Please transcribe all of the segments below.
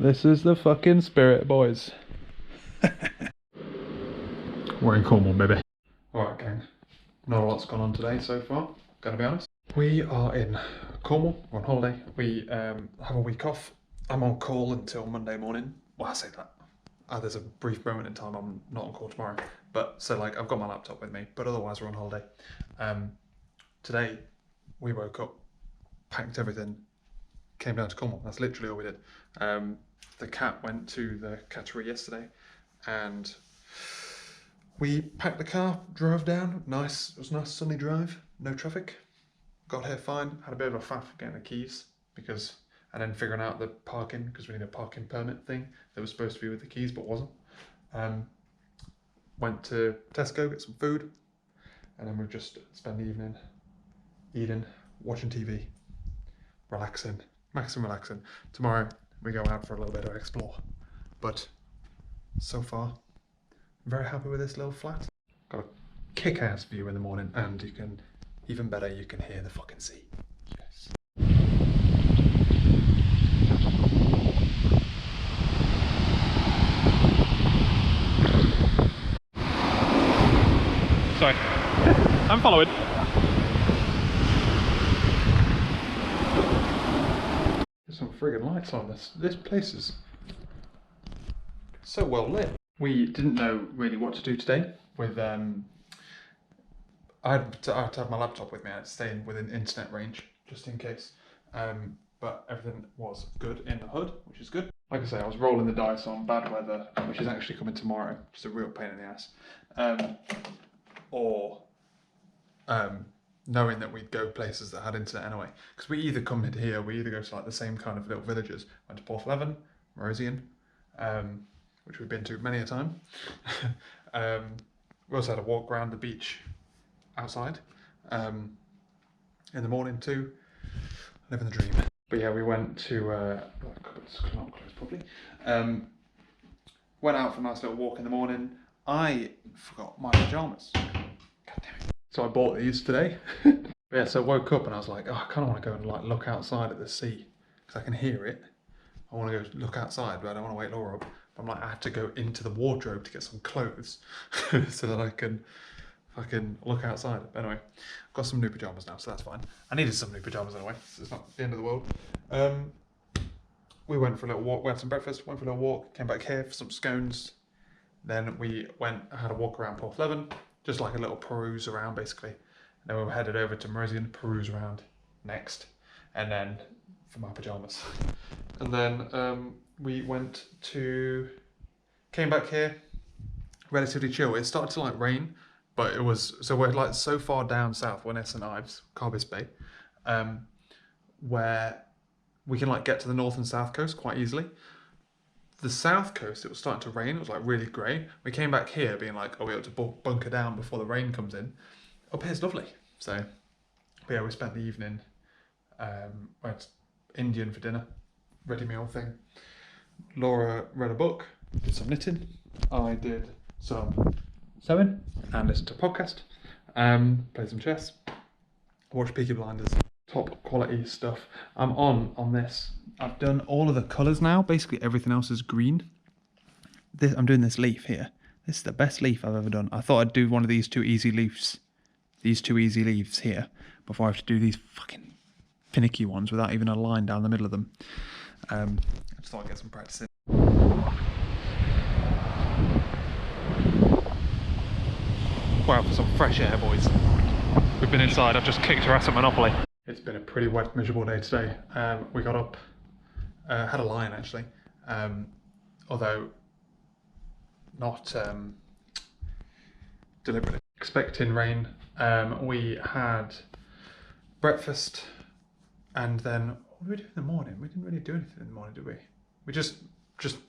This is the fucking spirit, boys. We're in Cornwall, baby. Alright, gang. Not a lot's gone on today so far, gonna be honest. We are in Cornwall, we're on holiday. We have a week off. I'm on call until Monday morning. Well, I say that. There's a brief moment in time I'm not on call tomorrow. But, so like, I've got my laptop with me, but otherwise we're on holiday. Today, we woke up, packed everything, came down to Cornwall. That's literally all we did. The cat went to the cattery yesterday and we packed the car, drove down. Nice, it was a nice sunny drive, no traffic. Got here fine, had a bit of a faff getting the keys and then figuring out the parking, because we need a parking permit thing that was supposed to be with the keys but wasn't. Went to Tesco, get some food, and then we've just spent the evening eating, watching TV, relaxing, maximum relaxing. Tomorrow we go out for a little bit of explore, but so far I'm very happy with this little flat. Got a kick-ass view in the morning, and you can, even better, you can hear the fucking sea. Yes. Sorry, I'm following. There's some friggin' lights on this. This place is so well lit. We didn't know really what to do today with, I had to have my laptop with me. I had to stay within internet range, just in case. But everything was good in the hood, which is good. Like I say, I was rolling the dice on bad weather, which is actually coming tomorrow, which is a real pain in the ass. Knowing that we'd go places that had internet anyway. Because we either come in here, we either go to like the same kind of little villages. Went to Porthleven, Marazion, which we've been to many a time. We also had a walk around the beach outside in the morning too. Living the dream. But yeah, we went to, it's not closed probably. Went out for a nice little walk in the morning. I forgot my pyjamas. God damn it. So I bought these today. Yeah, so I woke up and I was like, oh, I kind of want to go and like look outside at the sea because I can hear it. I want to go look outside, but I don't want to wake Laura up. But I'm like, I have to go into the wardrobe to get some clothes so that I can fucking look outside. But anyway, I've got some new pyjamas now, so that's fine. I needed some new pyjamas anyway, so it's not the end of the world. We went for a little walk, we had some breakfast, went for a little walk, came back here for some scones. Then we had a walk around Porthleven, just like a little peruse around basically. And then we were headed over to Marazion, peruse around next, and then for my pyjamas. And then we came back here, relatively chill. It started to like rain, but it was, so we're like so far down south, we're near St Ives, Carbis Bay, where we can like get to the north and south coast quite easily. The south coast, it was starting to rain, it was like really grey. We came back here being like, oh, we have to bunker down before the rain comes in. Up here's lovely. So, but yeah, we spent the evening, went Indian for dinner, ready meal thing. Laura read a book, did some knitting. I did some sewing and listened to a podcast, played some chess, watched Peaky Blinders. Top quality stuff. I'm on this. I've done all of the colours now. Basically everything else is green. I'm doing this leaf here. This is the best leaf I've ever done. I thought I'd do one of these two easy leaves. These two easy leaves here before I have to do these fucking finicky ones without even a line down the middle of them. I just thought I'd get some practice in. Wow, for some fresh air, boys. We've been inside. I've just kicked her ass at Monopoly. It's been a pretty wet, miserable day today. We got up, had a lion actually, although not deliberately. Expecting rain. We had breakfast, and then what did we do in the morning? We didn't really do anything in the morning, did we? We just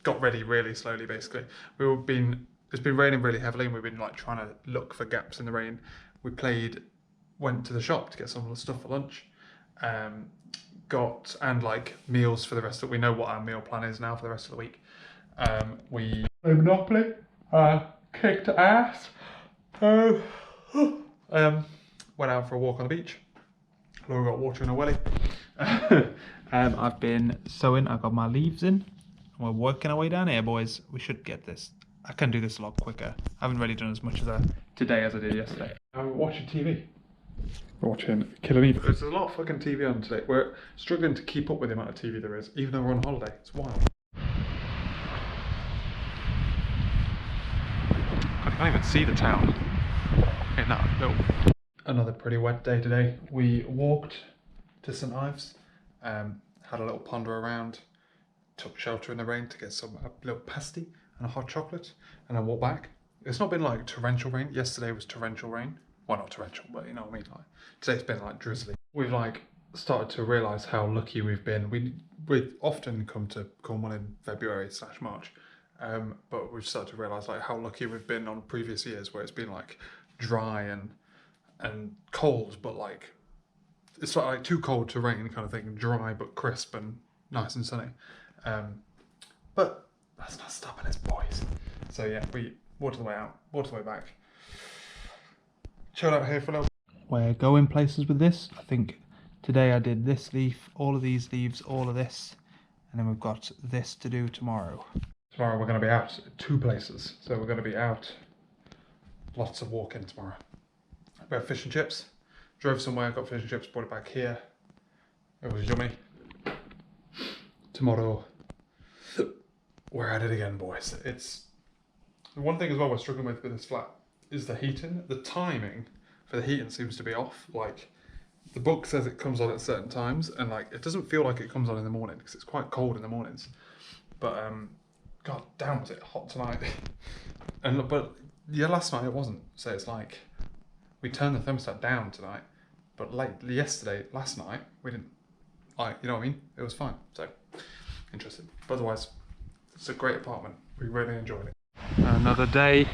got ready really slowly. Basically, it's been raining really heavily, and we've been like trying to look for gaps in the rain. Went to the shop to get some of the stuff for lunch, and like meals for the rest of we know what our meal plan is now for the rest of the week. We played Monopoly, kicked ass, went out for a walk on the beach. Laura got water in her welly. I've been sewing, I've got my leaves in, And we're working our way down here, boys. We should get this. I can do this a lot quicker. I haven't really done as much today as I did yesterday. I'm watching TV. We're watching Killing Eve. There's a lot of fucking TV on today. We're struggling to keep up with the amount of TV there is, even though we're on holiday. It's wild. I can't even see the town in that little... Another pretty wet day today. We walked to St Ives, had a little ponder around, took shelter in the rain to get a little pasty and a hot chocolate, and then walked back. It's not been like torrential rain. Yesterday was torrential rain. Well, not torrential, but you know what I mean. Like today's been like drizzly. We've like started to realise how lucky we've been. We often come to Cornwall in February/March, but we've started to realise like how lucky we've been on previous years where it's been like dry and cold, but like it's like too cold to rain kind of thing. Dry but crisp and nice and sunny. But that's not stopping us, boys. So yeah, we walked the way out, walked the way back. Chilled out here for a little. We're going places with this. I think today I did this leaf, all of these leaves, all of this, and then we've got this to do tomorrow. Tomorrow we're going to be out 2 places. So we're going to be out, lots of walking tomorrow. We have fish and chips. Drove somewhere, got fish and chips, brought it back here. It was yummy. Tomorrow, we're at it again, boys. It's one thing as well we're struggling with this flat is the heating. The timing for the heating seems to be off. Like the book says it comes on at certain times, and like it doesn't feel like it comes on in the morning because it's quite cold in the mornings. But god damn, was it hot tonight? But yeah, last night it wasn't. So it's like we turned the thermostat down tonight, but last night we didn't. You know what I mean? It was fine. So interesting. But otherwise, it's a great apartment. We really enjoyed it. Another day.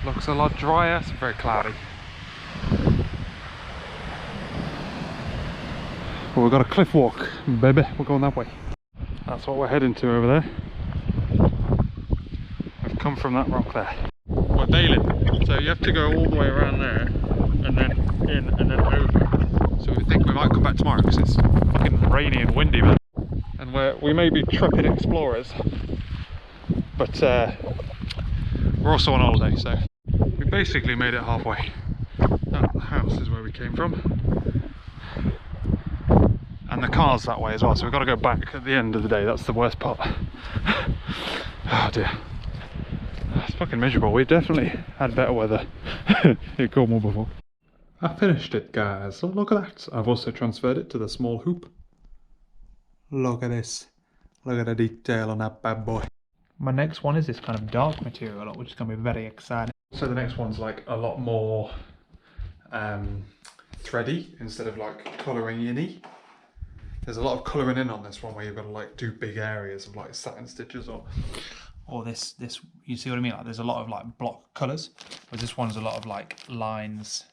Looks a lot drier. It's very cloudy. Well, we've got a cliff walk, baby. We're going that way. That's what we're heading to over there. We've come from that rock there. We're bailing, so you have to go all the way around there, and then in, and then over. So we think we might come back tomorrow because it's fucking rainy and windy, man. And we may be tripping explorers, but we're also on holiday, so we basically made it halfway. That house is where we came from, and the car's that way as well, so we've got to go back at the end of the day. That's the worst part. Oh dear, it's fucking miserable. We definitely had better weather in Cornwall before. I finished it, guys. Look at that. I've also transferred it to the small hoop. Look at this. Look at the detail on that bad boy. My next one is this kind of dark material, which is going to be very exciting. So the next one's like a lot more thready instead of like colouring in-y. There's a lot of colouring in on this one where you've got to like do big areas of like satin stitches or this, you see what I mean? Like there's a lot of like block colours, whereas this one's a lot of like lines,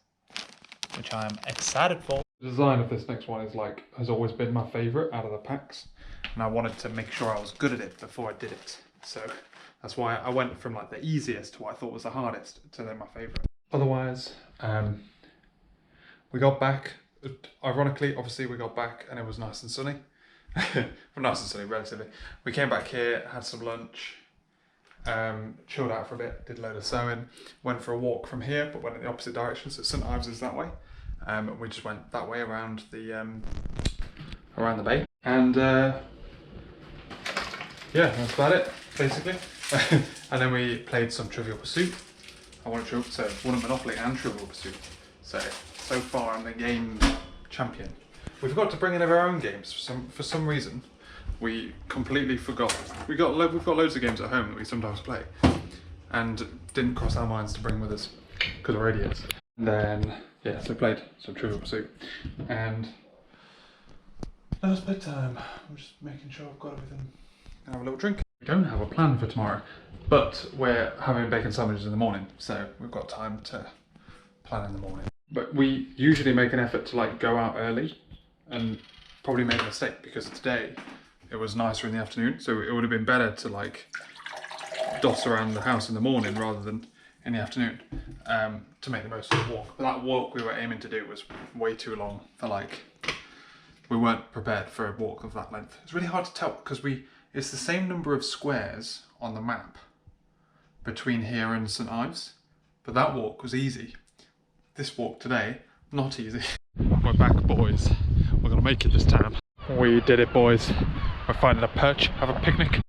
which I am excited for. The design of this next one is like, has always been my favourite out of the packs, and I wanted to make sure I was good at it before I did it. So that's why I went from like the easiest to what I thought was the hardest to then my favourite. Otherwise, we got back, ironically, obviously we got back and it was nice and sunny. Well, nice and sunny, relatively. We came back here, had some lunch, chilled out for a bit, did a load of sewing, went for a walk from here, but went in the opposite direction, so St Ives is that way. We just went that way around the bay. And yeah, that's about it, basically. And then we played some Trivial Pursuit. I won Monopoly and Trivial Pursuit. So far I'm the game champion. We forgot to bring in our own games for some reason. We completely forgot. We've got loads of games at home that we sometimes play, and didn't cross our minds to bring with us because we're idiots. And then yeah, so played some Trivial Pursuit, and now it's bedtime. I'm just making sure I've got everything. And have a little drink. We don't have a plan for tomorrow, but we're having bacon sandwiches in the morning, so we've got time to plan in the morning. But we usually make an effort to like go out early, and probably made a mistake because today it was nicer in the afternoon, so it would have been better to like dot around the house in the morning rather than in the afternoon, to make the most of the walk. But that walk we were aiming to do was way too long for like, we weren't prepared for a walk of that length. It's really hard to tell because It's the same number of squares on the map between here and St Ives, but that walk was easy. This walk today, not easy. We're back, boys. We're gonna make it this time. We did it, boys. We're finding a perch, have a picnic.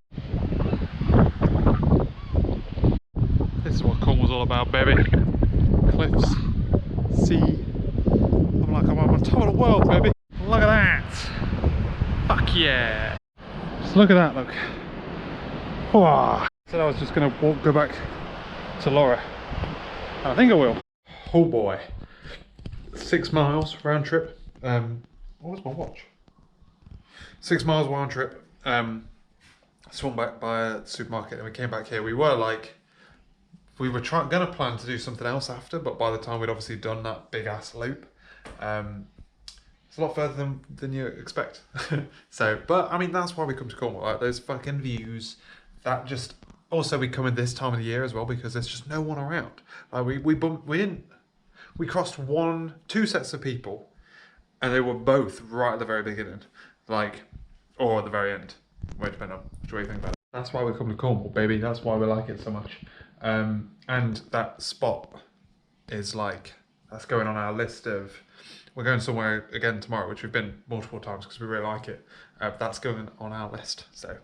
This is what Cornwall's all about, baby. Cliffs, sea. I'm like, I'm on top of the world, baby. Look at that. Fuck yeah. Just look at that, look. Whoa. Said I was just gonna go back to Laura. And I think I will. Oh boy. 6 miles round trip. What was my watch? 6 miles round trip. Swung back by a supermarket and we came back here. We were like, we were gonna plan to do something else after, but by the time we'd obviously done that big ass loop, it's a lot further than you expect. So, but I mean, that's why we come to Cornwall. Like, those fucking views. That just, also we come in this time of the year as well because there's just no one around. Like we crossed 2 sets of people, and they were both right at the very beginning, like, or at the very end. Wait, depending on what you think about it. That's why we come to Cornwall, baby. That's why we like it so much. And that spot is like, that's going on our list of, we're going somewhere again tomorrow, which we've been multiple times because we really like it. That's going on our list. So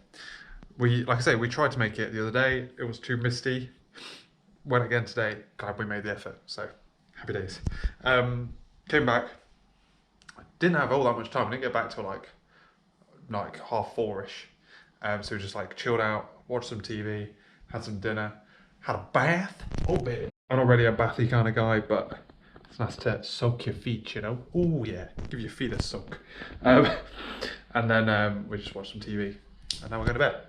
like I say, we tried to make it the other day. It was too misty. Went again today. Glad we made the effort. So happy days. Came back. Didn't have all that much time. I didn't get back till like 4:30ish. So we just like chilled out, watched some TV, had some dinner, had a bath. Oh baby. I'm not really a bathy kind of guy, but it's nice to soak your feet, you know. Oh yeah, give your feet a soak. And then we just watched some TV, and now we're going to bed.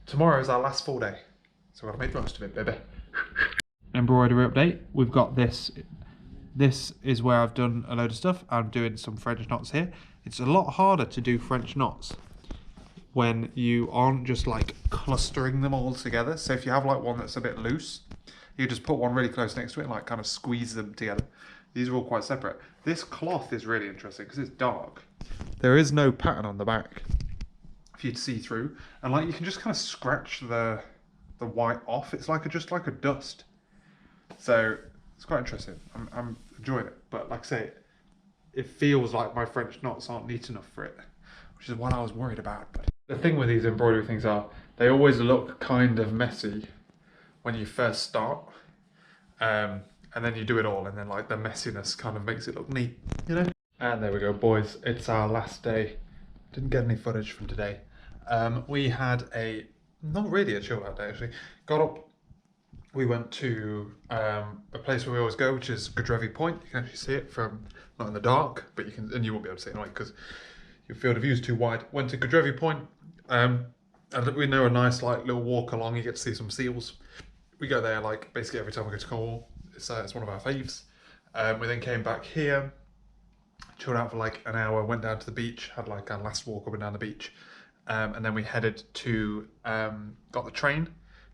Tomorrow is our last full day, so we've got to make the most of it, baby. Embroidery update. We've got this. This is where I've done a load of stuff. I'm doing some French knots here. It's a lot harder to do French knots when you aren't just like clustering them all together. So if you have like one that's a bit loose, you just put one really close next to it and like kind of squeeze them together. These are all quite separate. This cloth is really interesting because it's dark. There is no pattern on the back for you to see through, and like you can just kind of scratch the white off. It's like just like a dust. So it's quite interesting. I'm enjoying it, but like I say, it feels like my French knots aren't neat enough for it, which is what I was worried about. But the thing with these embroidery things are, they always look kind of messy when you first start, and then you do it all, and then like the messiness kind of makes it look neat, you know? And there we go, boys. It's our last day. Didn't get any footage from today. We had not really a chill out day actually. Got up, we went to a place where we always go, which is Godrevy Point. You can actually see it from, not in the dark, but you can, and you won't be able to see it anyway because your field of view is too wide. Went to Godrevy Point, and we know a nice like little walk along. You get to see some seals. We go there like basically every time we go to Cornwall. It's one of our faves. We then came back here, chilled out for like an hour, went down to the beach, had like our last walk up and down the beach, and then we headed to, got the train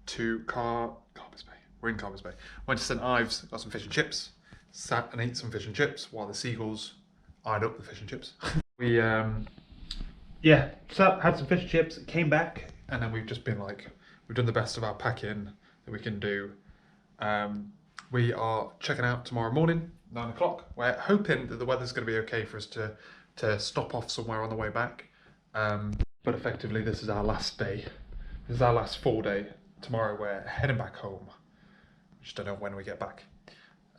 to Carbis Bay. We're in Carbis Bay. Went to St Ives, got some fish and chips, sat and ate some fish and chips while the seagulls eyed up the fish and chips. We, yeah, sat, had some fish and chips, came back, and then we've just been like, we've done the best of our packing that we can do. We are checking out tomorrow morning, 9 o'clock. We're hoping that the weather's going to be okay for us to stop off somewhere on the way back. But effectively, this is our last day. This is our last full day. Tomorrow we're heading back home. We just don't know when we get back.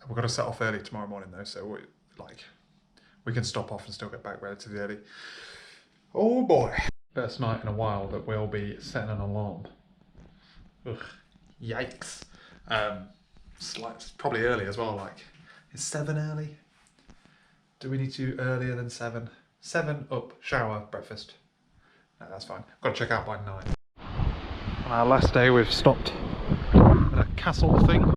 We're going to set off early tomorrow morning though, so we can stop off and still get back relatively early. Oh boy. First night in a while that we'll be setting an alarm. Ugh, yikes. It's probably early as well, like, is 7 early? Do we need to earlier than 7? 7 up, shower, breakfast. No, that's fine. Got to check out by 9. On our last day we've stopped at a castle thing.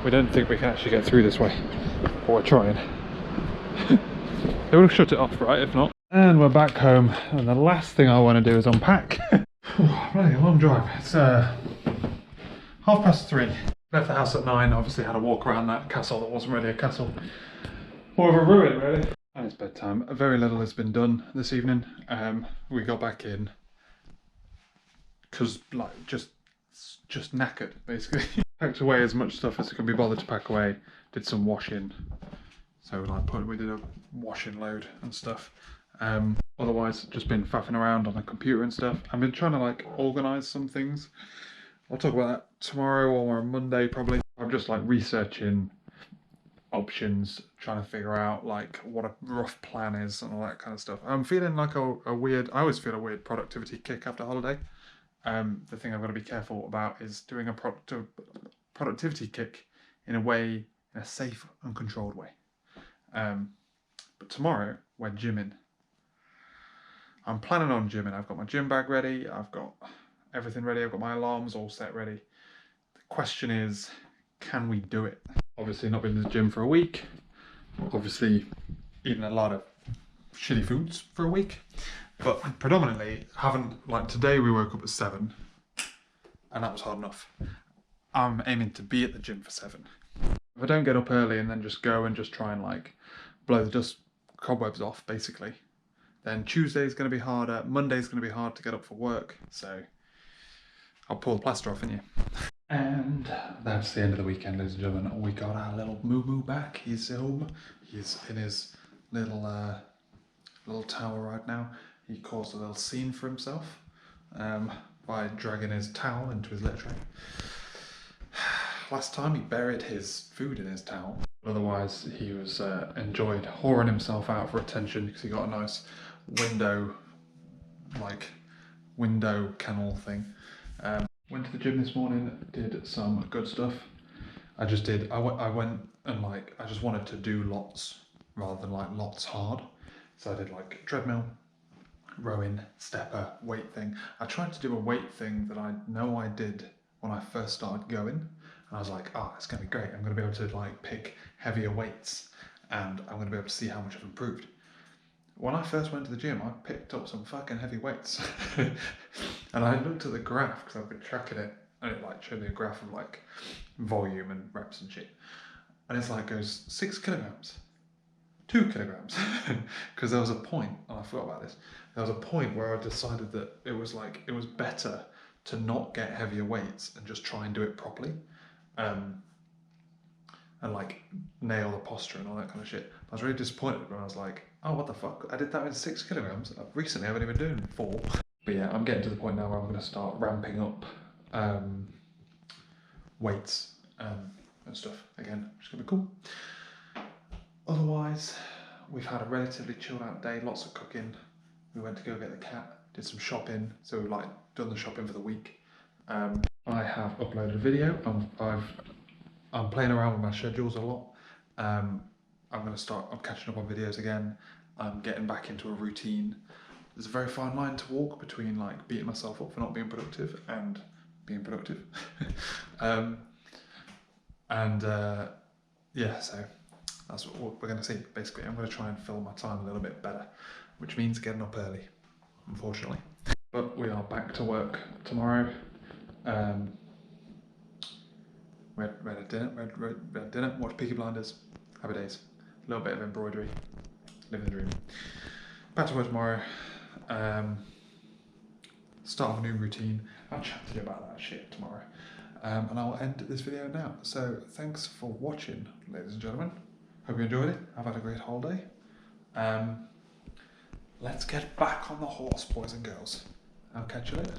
We don't think we can actually get through this way, but we're trying. They would have shut it off, right, if not? And we're back home, and the last thing I want to do is unpack. Bloody long drive. It's 3:30. Left the house at 9, obviously had a walk around that castle that wasn't really a castle. More of a ruin, really. And it's bedtime. Very little has been done this evening. We got back in because, like, just knackered, basically. Packed away as much stuff as I could be bothered to pack away. Did some washing. So, like, we did a washing load and stuff. Otherwise, just been faffing around on the computer and stuff. I've been trying to, like, organise some things. I'll talk about that tomorrow or on Monday, probably. I'm just, like, researching options, trying to figure out like what a rough plan is and all that kind of stuff. I'm feeling like a weird, I always feel a weird productivity kick after holiday. The thing I've got to be careful about is doing a productivity kick in a safe and controlled way. But tomorrow we're gymming. I'm planning on gymming. I've got my gym bag ready. I've got everything ready. I've got my alarms all set ready. The question is, can we do it? Obviously not been to the gym for a week. Obviously eating a lot of shitty foods for a week. But predominantly haven't, like today we woke up at 7 and that was hard enough. I'm aiming to be at the gym for 7. If I don't get up early and then just go and just try and like blow the dust cobwebs off basically, then Tuesday's going to be harder, Monday's going to be hard to get up for work. So I'll pull the plaster off, innit? And that's the end of the weekend, ladies and gentlemen. We got our little moo back. He's home. He's in his little tower right now. He caused a little scene for himself by dragging his towel into his litter tray. Last time he buried his food in his towel. Otherwise, he was enjoyed whoring himself out for attention because he got a nice window kennel thing. Went to the gym this morning, did some good stuff. I went and like, I just wanted to do lots rather than like lots hard. So I did like treadmill, rowing, stepper, weight thing. I tried to do a weight thing that I know I did when I first started going. And I was like, it's gonna be great. I'm gonna be able to like pick heavier weights and I'm gonna be able to see how much I've improved. When I first went to the gym, I picked up some fucking heavy weights. And I looked at the graph, because I've been tracking it, and it like showed me a graph of like volume and reps and shit. And it's like goes 6 kilograms, 2 kilograms. Because there was a point, and I forgot about this, there was a point where I decided that it was better to not get heavier weights and just try and do it properly. And like nail the posture and all that kind of shit. I was really disappointed when I was like, what the fuck? I did that in 6 kilograms. Recently I've only been doing 4. But yeah, I'm getting to the point now where I'm going to start ramping up weights and stuff again, which is going to be cool. Otherwise, we've had a relatively chilled out day, lots of cooking. We went to go get the cat, did some shopping, so we've like done the shopping for the week. I have uploaded a video. I'm playing around with my schedules a lot. I'm catching up on videos again. I'm getting back into a routine. There's a very fine line to walk between like beating myself up for not being productive and being productive. Yeah, so that's what we're going to see. Basically, I'm going to try and fill my time a little bit better, which means getting up early, unfortunately. But we are back to work tomorrow. We had dinner, watched Peaky Blinders, happy days. A little bit of embroidery, living the dream. Back to work tomorrow. Start a new routine. I'll chat to you about that shit tomorrow. And I'll end this video now. So thanks for watching, ladies and gentlemen. Hope you enjoyed it. I've had a great holiday. Let's get back on the horse, boys and girls. I'll catch you later.